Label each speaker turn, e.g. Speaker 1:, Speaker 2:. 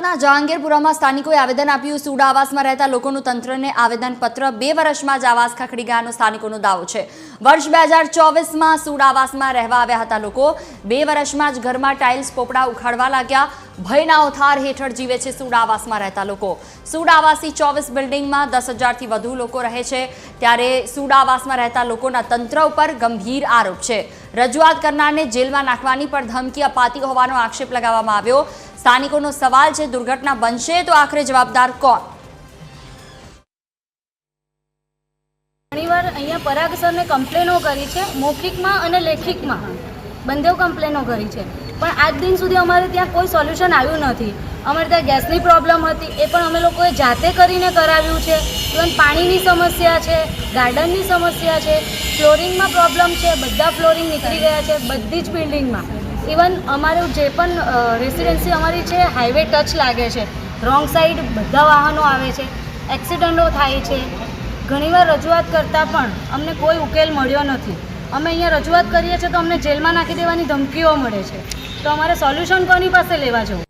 Speaker 1: સુરतना जहांगीरपुराમાં સ્થાનિકોએ આવેદન આપ્યું। સુડા આવાસમાં રહેતા લોકોનું તંત્રને આવેદનપત્ર 2 વર્ષમાં જ આવાસ ખખડી ગયાનો સ્થાનિકોનો દાવો છે। વર્ષ 2024માં સુડા આવાસમાં રહેવા આવ્યા હતા લોકો 2 વર્ષમાં જ ઘરમાં ટાઇલ્સ પોપડા ઉખાડવા લાગ્યા। ભયના ઓથાર હેઠળ જીવે છે સુડા આવાસમાં રહેતા લોકો। સુડા આવાસની 24 બિલ્ડિંગમાં 10,000થી વધુ લોકો રહે છે, ત્યારે સુડા આવાસમાં રહેતા લોકોના તંત્ર ઉપર ગંભીર આરોપ છે। રજૂઆત કરનારને જેલમાં નાખવાની પણ ધમકી અપાતી હોવાનો આક્ષેપ લગાવવામાં આવ્યો। સ્થાનિકોનો સવાલ છે, દુર્ઘટના બનશે તો આખરે જવાબદાર કોણ?
Speaker 2: ઘણીવાર અહીંયા પરાગ સરને કમ્પ્લેનો કરી છે, મૌખિકમાં અને લેખિતમાં બંને કમ્પ્લેનો કરી છે, પણ આજ દિન સુધી અમારે ત્યાં કોઈ સોલ્યુશન આવ્યું નથી। અમારે ત્યાં ગેસની પ્રોબ્લેમ હતી, એ પણ અમે લોકોએ જાતે કરીને કરાવ્યું છે। ઇવન પાણીની સમસ્યા છે, ગાર્ડનની સમસ્યા છે, ફ્લોરિંગમાં પ્રોબ્લેમ છે, બધા ફ્લોરિંગ નીકળી ગયા છે બધી જ બિલ્ડિંગમાં। ઇવન અમારું જે પણ રેસિડેન્સી અમારી છે હાઈવે ટચ લાગે છે, રોંગ સાઈડ બધા વાહનો આવે છે, એક્સિડન્ટો થાય છે। ઘણીવાર રજૂઆત કરતાં પણ અમને કોઈ ઉકેલ મળ્યો નથી। અમે અહીંયા રજૂઆત કરીએ છીએ તો અમને જેલમાં નાખી દેવાની ધમકીઓ મળે છે, તો અમારે સોલ્યુશન કોની પાસે લેવા જવું?